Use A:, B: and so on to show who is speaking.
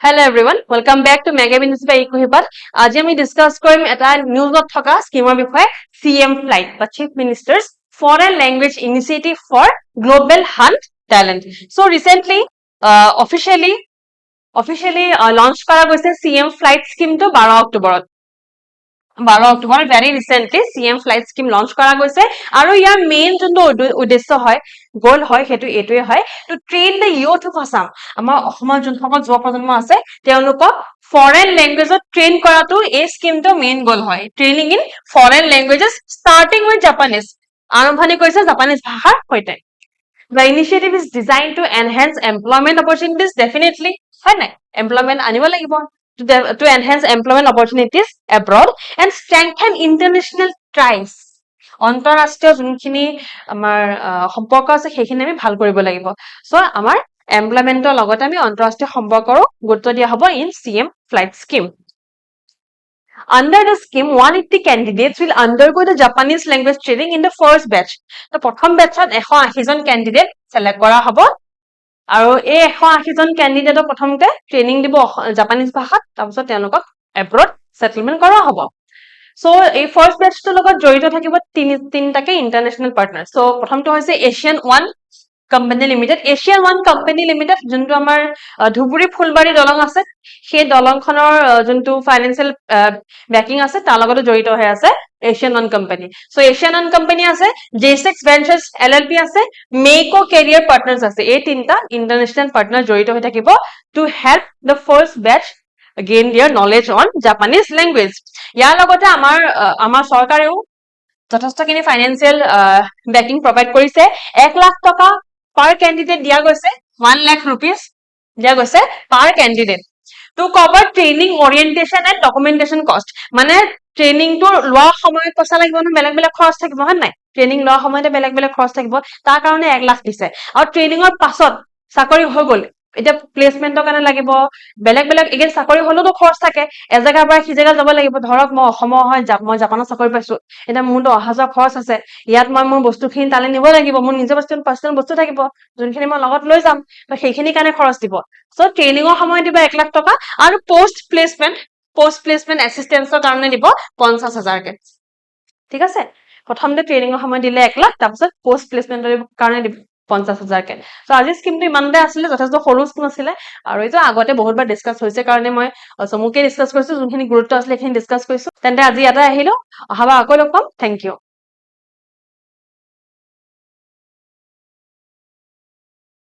A: Hello everyone, welcome back to Maggi by eKuhipath. আজি আমি discuss কৰিম এটা নিউজত থকা স্কিমৰ বিষয়ে CM Flight বা Chief Minister's Foreign Language Initiative for Global Hunt Talent. So recently officially launch কৰা গৈছে CM Flight scheme to 12 অক্টোবৰত 12 October very recently CM Flight scheme launch কৰা গৈছে আৰু ইয়াৰ মেইন যোনটো উদ্দেশ্য হয় গোল হয় হেতু এটোই হয় to train the youth of Assam আমাৰ অসমৰ যোনসকল যুৱ প্ৰজন্ম আছে তেওঁলোকক foreign languageত train কৰাটো এই স্কিমটো মেইন গোল হয় training in foreign languages starting with Japanese আৰম্ভণি কৰিছে জাপানীজ ভাষাৰ সৈতে The initiative is designed to enhance employment opportunities definitely হয় নাই employment আনিব লাগিব to enhance employment opportunities abroad and strengthen international ties অন্তৰাষ্ট্ৰীয় যোনখিনি আমাৰ সম্পৰ্ক আছে সেইখিনি আমি ভাল কৰিব লাগিব সো আমাৰ এমপ্লয়মেন্টৰ লগতে আমি অন্তৰাষ্ট্ৰীয় সম্পৰ্কৰো গুৰুত্ব দিয়া হ'ব in CM Flight scheme Under the scheme, 180 candidates will undergo the Japanese language training in the first batch. The প্ৰথম batchত 180 জন candidate select কৰা হ'ব আৰু এই 180 জন candidate প্ৰথমতে training দিব জাপানীজ ভাষাত তাৰপিছত তেওঁলোকক abroad settlement কৰা হ'ব So, এই first batch to লগত জড়িত থাকিব তিনটাকে international partner. So, প্ৰথমটো হৈছে Asian One Company Limited. Asian One Company Limited যোনটো আমাৰ ধুবুৰী ফুলবাৰী দলং আছে সেই দলংখনৰ যোনটো ফাইনান্সিয়াল ব্যাকিং আছে তাৰ লগত জড়িত হৈ আছে Asian One Company. So, Asian One Company আছে J6 Ventures LLP আছে Meiko Career Partners আছে এই তিনটা international partner জড়িত হৈ থাকিব to help the first batch gain their knowledge on Japanese language. ইয়াৰ লগতে আমাৰ সৰকাৰেও যথেষ্টখিনি ফাইনান্সিয়াল ব্যাকিং প্ৰভাইড কৰিছে 1 লাখ টকা per candidate দিয়া গৈছে 1 lakh rupees দিয়া গৈছে per candidate to cover training orientation and documentation cost মানে ট্ৰেইনিং টো লোৱা সময়ত পইচা লাগিব ন বেলেগ বেলেগ খৰচ থাকিব হয় নাই ট্ৰেইনিং লোৱা সময়তে বেলেগ বেলেগ খৰচ থাকিব তাৰ কাৰণে 1 লাখ দিছে আৰু ট্ৰেইনিংৰ পাছত চাকৰি হৈ গ'ল এটা প্লেসমেন্টৰ কাৰণে লাগিব বেলেগ বেলেগ এগেন চাকৰি হলতো খৰচ থাকে এজাগাৰ পৰা সিজাগা যাব লাগিব ধৰক মই অসমৰ হয় মই জাপানত চাকৰি পাইছো এটা মোৰটো অহাজা খৰচ আছে ইয়াত মই মোৰ বস্তুখিনি তালে নিব লাগিব মোৰ নিজৰ পাৰ্সোনাল বস্তু থাকিব যোনখিনি মই লগত লৈ যাম তো সেইখিনি কাৰণে খৰচ দিব সো ট্ৰেইনিংৰ সময় দিব 1 লাখ টকা আৰু পোষ্ট প্লেসমেন্ট অ্যাসিস্ট্যান্সৰ কাৰণে দিব 50000 কে ঠিক আছে প্ৰথমতে ট্ৰেইনিংৰ সময় দিলে 1 লাখ তাৰপিছত পোষ্ট প্লেসমেন্টৰ কাৰণে দিব 50000 কে সো আজি স্কিমটো ইমানতে আছিল যথেষ্ট সৰু স্কিম আছিল আৰু এইটো আগতে বহুতবাৰ ডিসকাস হৈছে কাৰণে মই চমুকে ডিসকাস কৰিছো যোনখিনি গুৰুত্ব আছিল সেইখিনি ডিসকাস কৰিছো তেন্তে আজি এটা আহিলো অহাবা আকৌ লগ পাম থ্যাংক ইউ